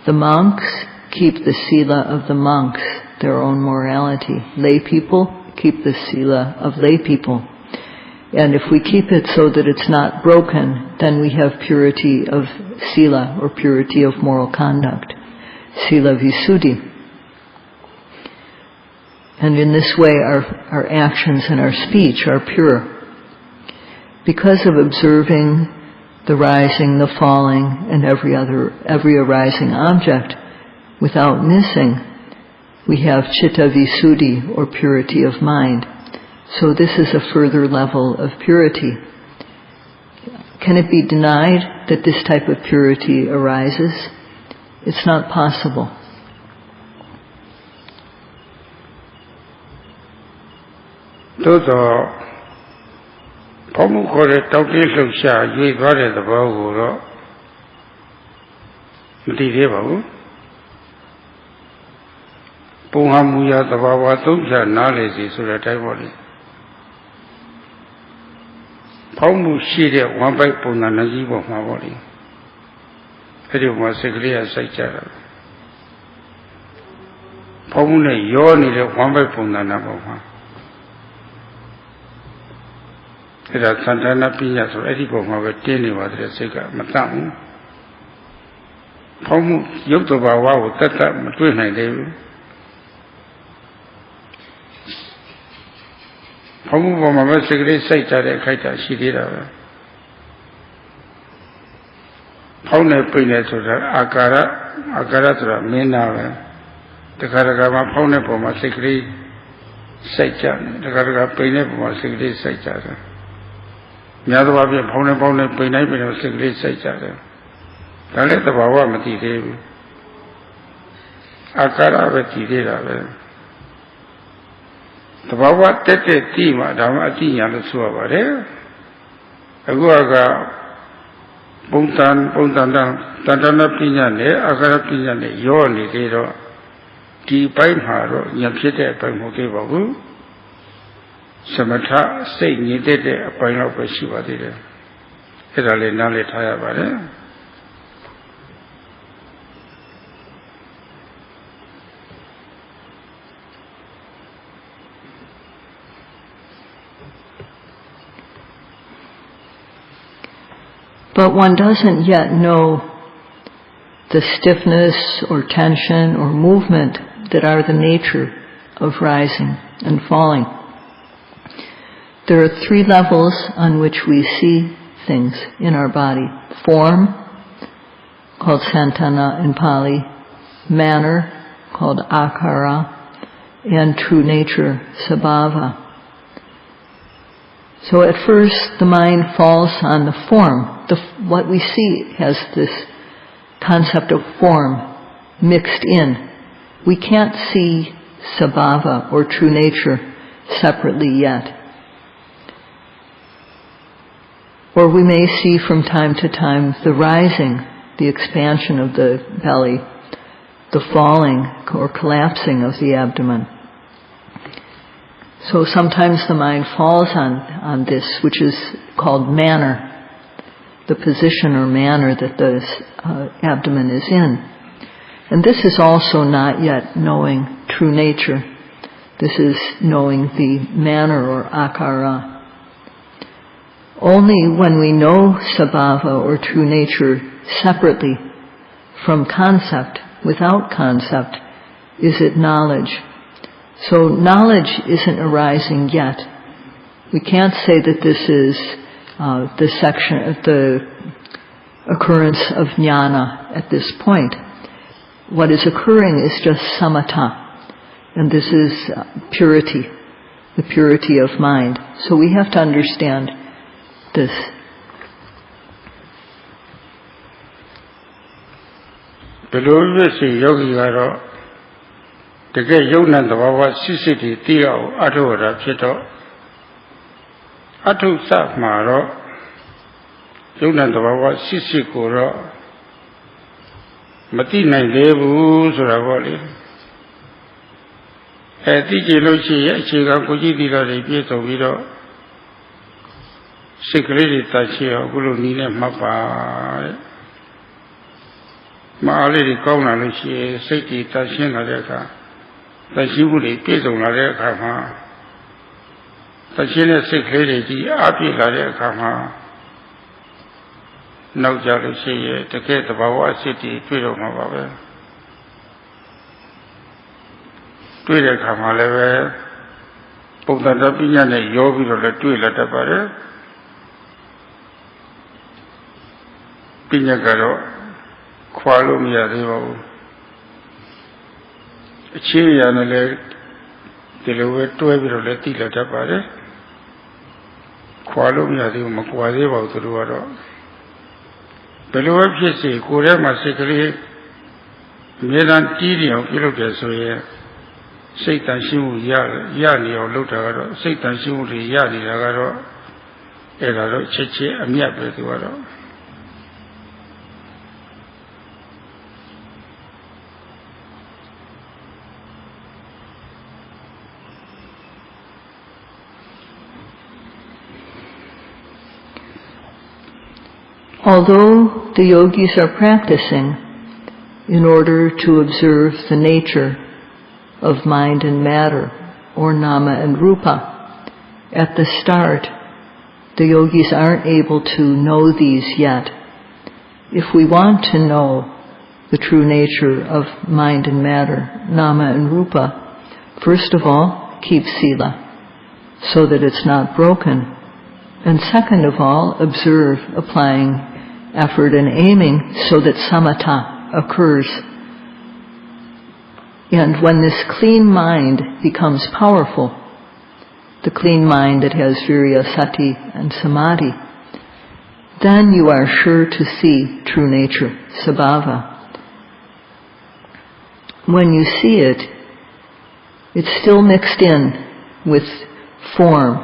The monks keep the sila of the monks, their own morality. Lay people keep the sila of lay people. And if we keep it so that it's not broken, then we have purity of sila, or purity of moral conduct. Sila Visuddhi. And in this way our actions and our speech are pure. Because of observing the rising, the falling, and every arising object without missing, we have chitta visuddhi, or purity of mind. So this is a further level of purity. Can it be denied that this type of purity arises? It's not possible. Though Pamu kore tawti luksha yui dware the bago mati babu Punga muya the bawa tumja knowledge so that I body Pamu shire one by Puna Najibo my body. It was a clear sight. Pamune yoni one by Puna Naboma. It had Santana Pina so Edipo of a tiny water cigar, Matam. Pamu Yotoba, Tata, Matuna David. Pamu Mama Secret Site at a Kaita, she did. Pauna Pina to the Agaratra, Mena, the Karagama Pauna Poma Secret Site, the Karaga Pina Poma Secret Site. Yadava Pona Pina Pina Secret Site. The letter of our Mati Akara Veti. The Baba Tete Tima, Damati and the Suavare Aguaga Puntan, Tantana Pinane, Agara Pinane, Yoni, Ti Paimharo, Yamsete, Paimoke, Samata, say needed a pine of a Shiva did it. Itali Nale Tayabare. But one doesn't yet know the stiffness or tension or movement that are the nature of rising and falling. There are 3 levels on which we see things in our body. Form, called santana in Pali, manner, called akara, and true nature, sabhava. So at first the mind falls on the form. What we see has this concept of form mixed in. We can't see sabhava or true nature separately yet. Or we may see from time to time the rising, the expansion of the belly, the falling or collapsing of the abdomen. So sometimes the mind falls on this, which is called manner, the position or manner that the abdomen is in. And this is also not yet knowing true nature. This is knowing the manner or akara. Only when we know sabhava or true nature separately from concept, without concept, is it knowledge. So knowledge isn't arising yet. We can't say that this is the occurrence of jnana at this point. What is occurring is just samatha, and this is purity, the purity of mind. So we have to understand this. The yogi the gay Yonan the Baba Sisiti Tio Adora Pito Atu Sapmaro Yonan the Baba Sisikuro Matina Debu Suravoli Tiji Lochi Chiga Kujidira de Pieto Vido Secretary Tachio Guru Nina Mapa Maali Kona Luci Seti Tashin Adeka Tashibuli Pieto Ladeka Tashina Secretary Api Ladeka No Jaluci to get the Bawa City Twitter Maba Twitter Kamaleve Putapina Yogi or the Twitter Tabare pinya karo khwalo miya de ba bu achi ya ne le di lo we twé pi ro le ti la tat pa de khwalo miya de ma kwa de ba bu tu lo karo bel lo we phit se ko re ma sit kaleမြေတံတီးတယ်အောင်ပြုလုပ်တယ်ဆိုရင်စိတ်တန်ရှင်းမှုရနေအောင်လုပ်တာကတော့စိတ်တန်ရှင်းမှုတွေရနေတာကတော့အဲ့ဒါတော့ချက်ချင်းအမြတ်ပဲသူကတော့ Although the yogis are practicing in order to observe the nature of mind and matter, or nama and rupa, at the start, the yogis aren't able to know these yet. If we want to know the true nature of mind and matter, nama and rupa, first of all, keep sila, so that it's not broken. And second of all, observe, applying effort and aiming so that samatha occurs. And when this clean mind becomes powerful, the clean mind that has virya, sati, and samadhi, then you are sure to see true nature, sabhava. When you see it, it's still mixed in with form.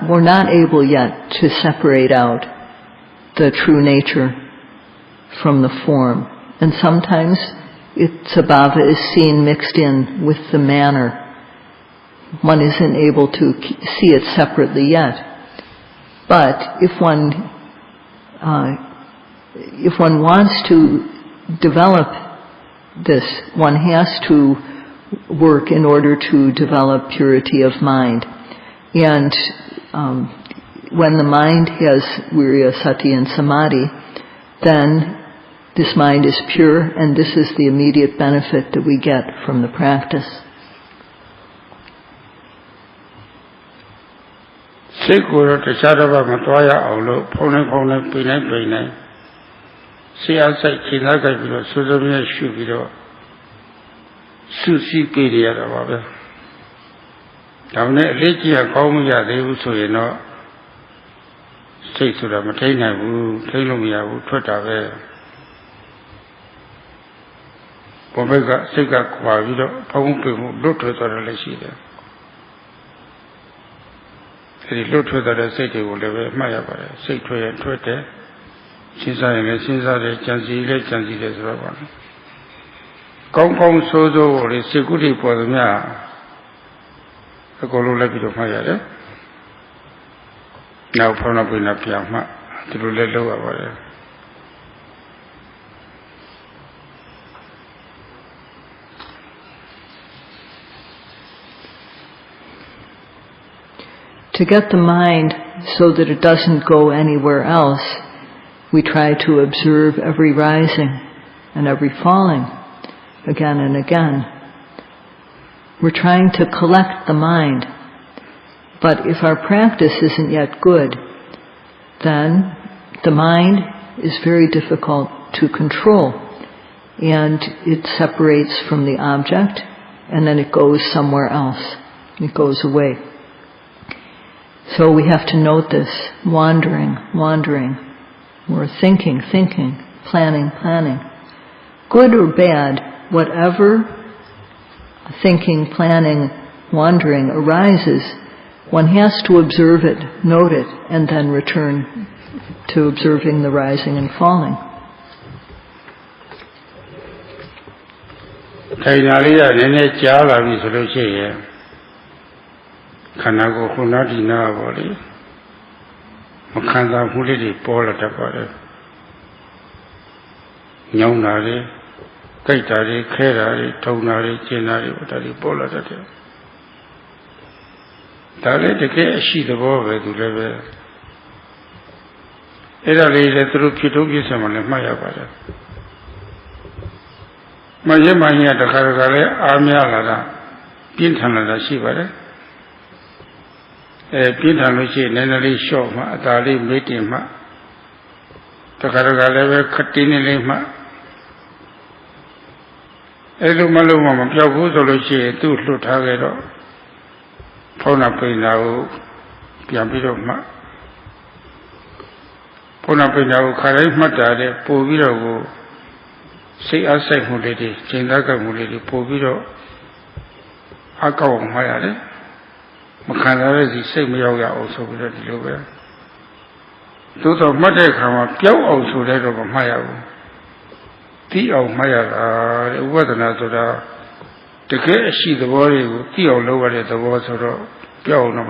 We're not able yet to separate out the true nature from the form. And sometimes sabhava is seen mixed in with the manner. One isn't able to see it separately yet. But if one wants to develop this, one has to work in order to develop purity of mind. And when the mind has virya, sati, and samadhi, then this mind is pure, and this is the immediate benefit that we get from the practice. စိတ်ကိုယ်တော့တခြားတစ်ပါးမသွားရအောင်လို့ဖုံးနေပိနေစိတ်အားစိတ်ခြေသားကြိုက်ပြီးတော့စိုးစိုးမြဲရှုပြီးတော့စုစည်းပြေးရတာပါပဲဒါနဲ့အလေးကြီးကောင်းမရသေးဘူးဆိုရင်တော့စိတ်ဆိုတာမထိန်နိုင်ဘူးထိန်လို့မရဘူးထွက်တာပဲဘုံဘက်ကစိတ်ကခွာပြီးတော့ဖုံးပိမှုလွတ်ထွက်သွားတယ်လည်းရှိတယ်အဲဒီလွတ်ထွက်တဲ့စိတ်တွေကိုလည်းပဲမှတ်ရပါတယ်စိတ်ထွက်ရင်ထွက်တယ်စဉ်းစားရင်လည်းစဉ်းစားတယ်ကြံစည်လည်းကြံစည်တယ်ဆိုတော့ပါကောင်းကောင်းဆိုးဆိုးကိုလေစိတ်ကုဋ္ဌိပေါ်သမျှအကုန်လုံးလိုက်ပြီးတော့မှတ်ရတယ်နောက်ဖောင်းနောက်ပြင်နောက်ပြန်မှဒီလိုလည်းလုပ်ရပါတယ် To get the mind so that it doesn't go anywhere else, we try to observe every rising and every falling again and again. We're trying to collect the mind. But if our practice isn't yet good, then the mind is very difficult to control. And it separates from the object, and then it goes somewhere else. It goes away. So we have to note this, wandering. We're thinking, planning. Good or bad, whatever thinking, planning, wandering arises, one has to observe it, note it, and then return to observing the rising and falling. ထိုင်တာလေးကနည်းနည်းကြားလာပြီဆိုလို့ရှိရင်ခန္ဓာကိုယ်ခုနဒီနာပေါ့လေမခံစားမှုလေးတွေပေါ်လာတတ်ပါတယ်ညောင်းတာတွေကြိုက်တာတွေခဲတာတွေထုံတာတွေကျင်တာတွေဒါတွေပေါ်လာတတ်တယ်ဒါလည်းတကယ်အရှိသဘောပဲသူလည်းပဲအဲ့ဒါလေးလည်းသူတို့ဖြစ်ထုံးပြည့်စုံမှလည်းမှတ်ရပါတယ်မရင်မရင်တခါလည်းအားများလာတာပြင်းထန်လာတာရှိပါတယ်ပြင်းထန်လို့ရှိရင်နည်းနည်းလေးလျှော့မှအသာလေးမေ့တင်မှ level Katinili Elumaluma, Piabuzo, two Lutagero, Pona Pinao, Piambiro, Pona Pinao, Karimata, Poviro, say Asai Mulidi, Chindaga Mulidi, Poviro, Akao Mayade, Makana, same yoga also with the Luga. Those of Madekama, Pio also read of Maya. Tio Maya, was another. The great she the warrior, Tio lowered at the water, Pio no.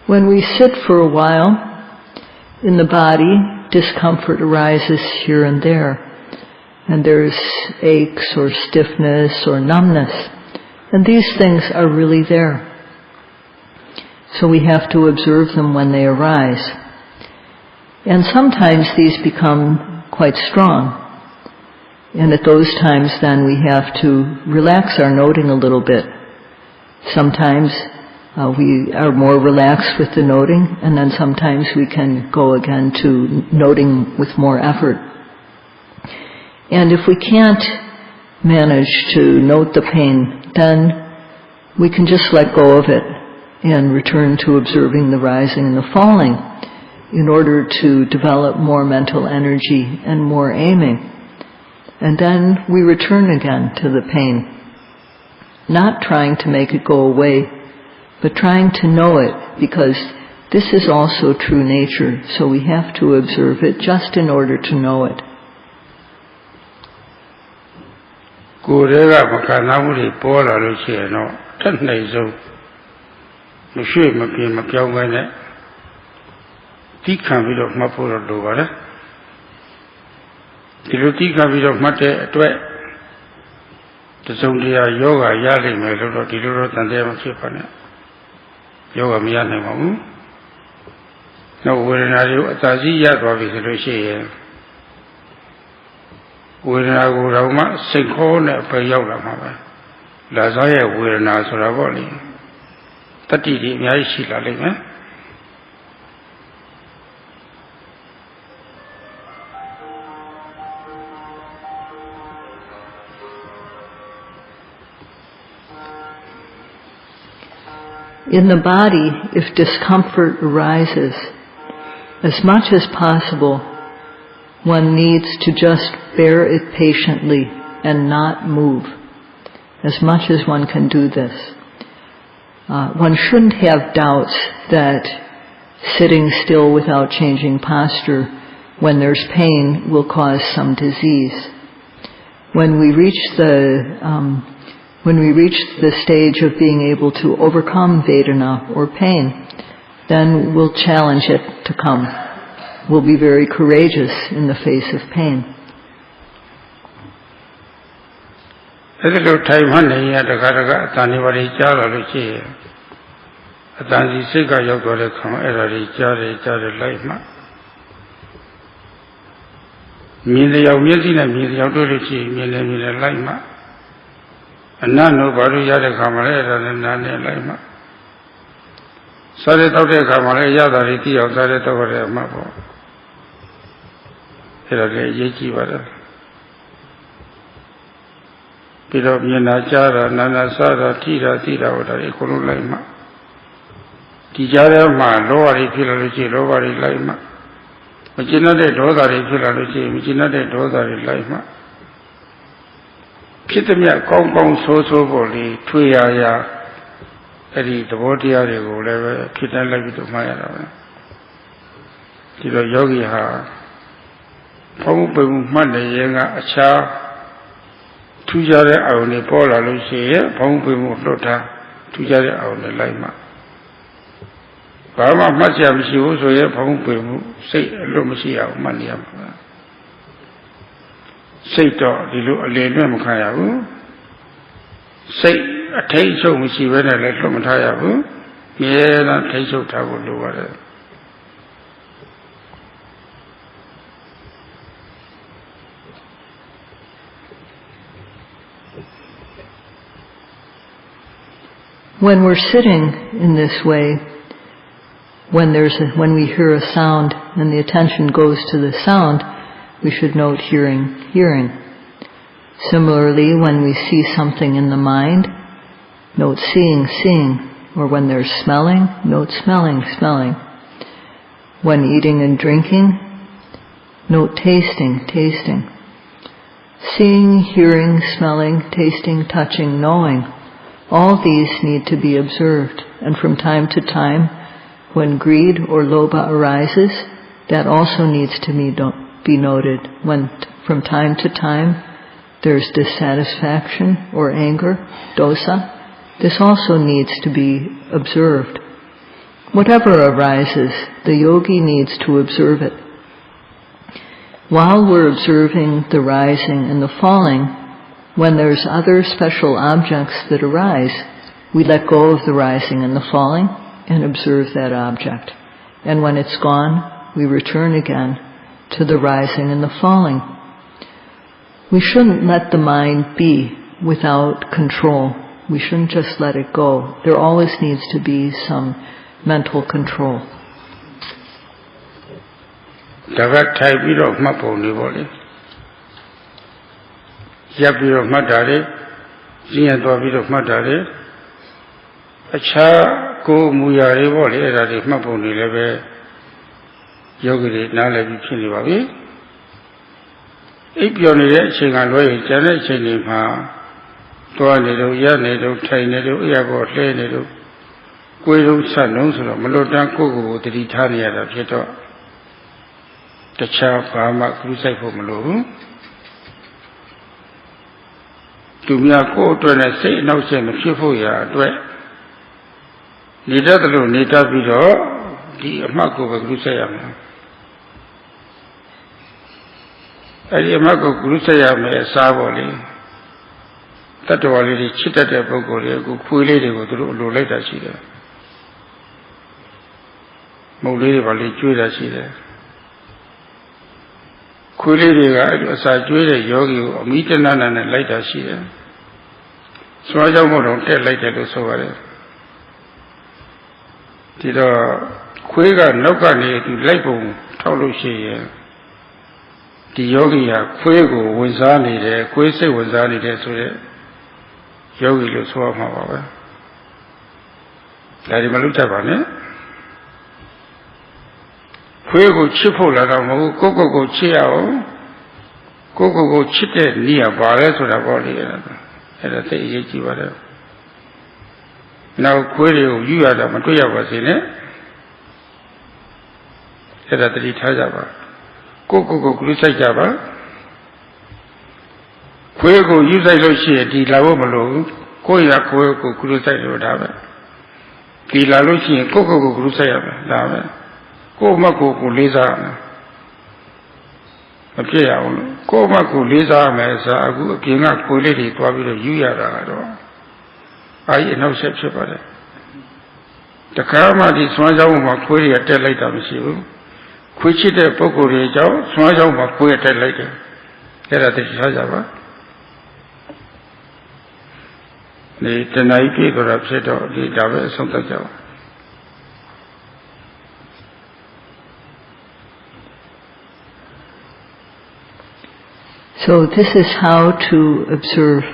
When we sit for a while, in the body, discomfort arises here and there. And there's aches or stiffness or numbness. And these things are really there. So we have to observe them when they arise. And sometimes these become quite strong. And at those times then we have to relax our noting a little bit. Sometimes we are more relaxed with the noting, and then sometimes we can go again to noting with more effort. And if we can't manage to note the pain, then we can just let go of it and return to observing the rising and the falling in order to develop more mental energy and more aiming. And then we return again to the pain, not trying to make it go away, but trying to know it, because this is also true nature, so we have to observe it just in order to know it. Kurega Makanamuri Pola Luciano, Tanaizo, Monsieur Mapiamane, Tika Vid of Mapura Dovara, Tilutika Vid of Mate, the Zondia Yoga Yali Melo, Tiluro Tandema Chipane, Yoga Mianemamu. No, we're not Tazi Yadwabi Lucia. When I go around, sing home at Payola, Mama. Lazaya, we're not so lovely. Tati, Yashi, Lalima. In the body, if discomfort arises, as much as possible, one needs to just bear it patiently and not move, as much as one can do this. One shouldn't have doubts that sitting still without changing posture when there's pain will cause some disease. When we reach the stage of being able to overcome Vedana or pain, then we'll challenge it to come. We'll be very courageous in the face of pain. Little time honey at the Karaga, Tanivari Jara Lucia. A Tanzi Sika Yoko come every Jari Lima. Milia Miltina, Milia Durici, Milia Lima. And none of Baru Yada Camarera and Nane Lima. Sayadaw Camarera, Riti of Sayadaw Mapo. Yechi Vada Piro Mianachara, Nanasara, Tira, Oda, Ecolulaima. Tijara Ma, Lowari Pilaluci, Lowari Lima. Machina de Dodari Pilaluci, Machina de Dodari Lima. Pitamia, Compound Soso Boli, Tuya, Eddie, the Bodia, whatever, Pitan Lavi to Maya. Tiro Yogi Ha. Pamu Monday, Yanga, a cha, Tujare Auni Pola Lucia, Pamu Lota, Tujare Auni Lima. Bama Macham, she also here, Pamu, say, Lumasia, Maniam. Say to the Lena Kayabu. Say, a taste of Michi when I let Lomatayabu. Yeah, and taste of Tabu do whatever. When we're sitting in this way, when we hear a sound and the attention goes to the sound, we should note hearing. Similarly, when we see something in the mind, note seeing. Or when there's smelling, note smelling. When eating and drinking, note tasting. Seeing, hearing, smelling, tasting, touching, knowing. All these need to be observed. And from time to time, when greed or lobha arises, that also needs to be noted. When from time to time there's dissatisfaction or anger, dosa, this also needs to be observed. Whatever arises, the yogi needs to observe it. While we're observing the rising and the falling, when there's other special objects that arise, we let go of the rising and the falling and observe that object. And when it's gone, we return again to the rising and the falling. We shouldn't let the mind be without control. We shouldn't just let it go. There always needs to be some mental control. ဒါကထိုင်ပြီးတော့မှတ်ပုံလေးပေါ့လေရပ်ပြီးတော့မှတ်တာလေကျင့်ရသွားပြီးတော့မှတ်တာလေအခြားကိုယ်မူရာတွေပေါ့လေအဲ့ဒါတွေမှတ်ပုံတွေလည်းပဲယောဂီတွေနားလည်ပြီးဖြစ်နေပါပြီအိပ်ပျော်နေတဲ့အချိန်ကလွဲရင်ကျန်တဲ့အချိန်တွေမှာသွားနေတော့ရနေတော့ထိုင်နေတော့အရာပေါ်လှဲနေတော့ကိုယ်လုံးဆက်လုံးဆိုတော့မလွတ်တမ်းကိုယ့်ကိုယ်ကိုတတိထားနေရတာဖြစ်တော့တခြားဘာမှကူးဆိုင်ဖို့မလိုဘူးသူများကိုယ့်အတွက်နဲ့စိတ်အနှောက်အယှက်မဖြစ်ဖို့ရာအတွက်နေတတ်တယ်လို့နေတတ်ပြီးတော့ဒီအမှတ်ကိုပဲကူးဆိုင်ရမယ်အဲဒီအမှတ်ကိုကူးဆိုင်ရမယ်အစားပေါ်လေတတ္တဝါလေးတွေချစ်တတ်တဲ့ပုဂ္ဂိုလ်တွေအခုခွေးလေးတွေကိုသူတို့အလိုလိုက်တာရှိတယ်မုတ်လေးတွေပါလေကျွေးတာရှိတယ်ခွေးလေးတွေကအဲ့လိုအစာကျွေးတဲ့ယောဂီကိုအမိတနာနာနဲ့လိုက်တာရှိတယ်စွာကြောင့်မို့တော့တက်လိုက်တယ်လို့ဆိုပါတယ်ဒီတော့ခွေးကနောက်ကနေသူလိုက်ပုံထောက်လို့ရှိရင်ဒီယောဂီဟာခွေးကိုဝင်စားနေတယ်ခွေးစိတ်ဝင်စားနေတယ်ဆိုတဲ့ယောဂီလို့ဆိုရမှာပါပဲဒါဒီမလုပ်တတ်ပါနဲ့ခွေးကိုချစ်ဖို့လာတော့မဟုတ်ကိုယ့်ကိုယ်ချစ်ရအောင်ကိုယ့်ကိုယ်ချစ်တဲ့နည်းကဘာလဲဆိုတာပေါ့လေအဲ့ဒါသိအရေးကြီးပါတယ်နောက်ခွေးတွေကိုယူရတာမတွေ့ရပါစေနဲ့အဲ့ဒါတတိထားကြပါကိုယ့်ကိုယ်ကုဆိုင်ကြပါခွေးကိုယူဆိုင်လို့ရှိရင်ဒီလာဖို့မလိုဘူးကိုယ့်ရခွေးကိုကုဆိုင်လို့ဒါပဲဒီလာလို့ရှိရင်ကိုယ့်ကိုယ်ကုဆိုင်ရမယ်ဒါပဲကိုယ့်မကိုလေးစားမယ်မဖြစ်ရအောင်လို့ကိုယ့်မကိုလေးစားမယ်ဆိုအခုအပြင်ကခွေးလေးတွေတွားပြီးတော့ယူရတာကတော့အားကြီးအနောက်ဆက်ဖြစ်ပါတယ်တခါမှဒီဆွမ်းကြောင်းမှာခွေးတွေကတက်လိုက်တာမရှိဘူးခွေးချစ်တဲ့ပုဂ္ဂိုလ်တွေကြောင့်ဆွမ်းကြောင်းမှာခွေးတက်လိုက်တယ်အဲ့ဒါသိထားကြပါဒီတဏှာကြီးပြည့်တော့ဖြစ်တော့ဒီဒါပဲအဆုံးသတ်ကြအောင် So this is how to observe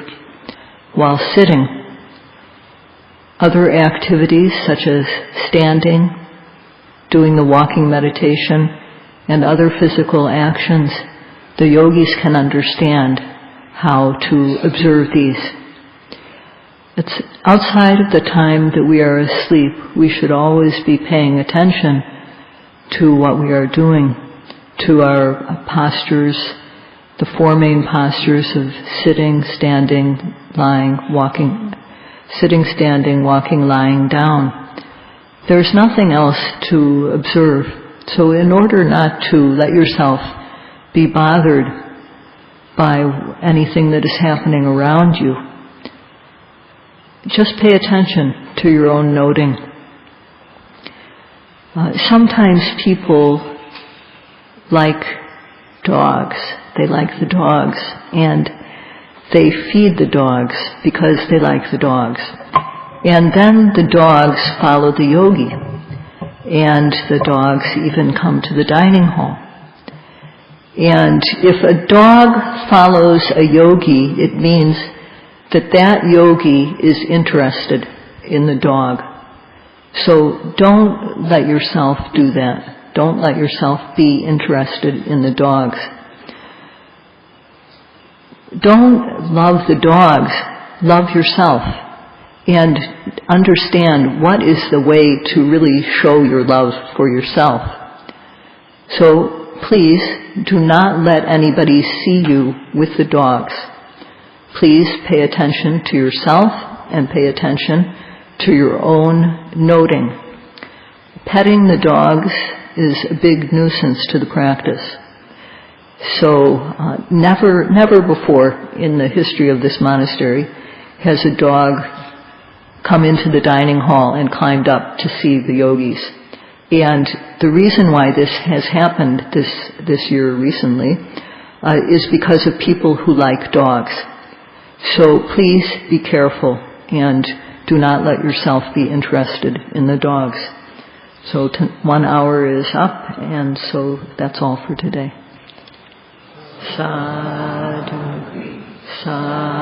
while sitting. Other activities such as standing, doing the walking meditation, and other physical actions, the yogis can understand how to observe these. It's outside of the time that we are asleep. We should always be paying attention to what we are doing, to our postures, the four main postures of sitting, standing, lying, walking, sitting, standing, walking, lying down. There's nothing else to observe. So in order not to let yourself be bothered by anything that is happening around you, just pay attention to your own noting. Sometimes people like dogs. They like the dogs, and they feed the dogs because they like the dogs. And then the dogs follow the yogi, and the dogs even come to the dining hall. And if a dog follows a yogi, it means that that yogi is interested in the dog. So don't let yourself do that. Don't let yourself be interested in the dogs. Don't love the dogs. Love yourself. And understand what is the way to really show your love for yourself. So please do not let anybody see you with the dogs. Please pay attention to yourself and pay attention to your own noting. Petting the dogs is a big nuisance to the practice. So never before in the history of this monastery has a dog come into the dining hall and climbed up to see the yogis. And the reason why this has happened this year recently is because of people who like dogs. So please be careful and do not let yourself be interested in the dogs. So 1 hour is up, and so that's all for today. Sadhu, sadhu.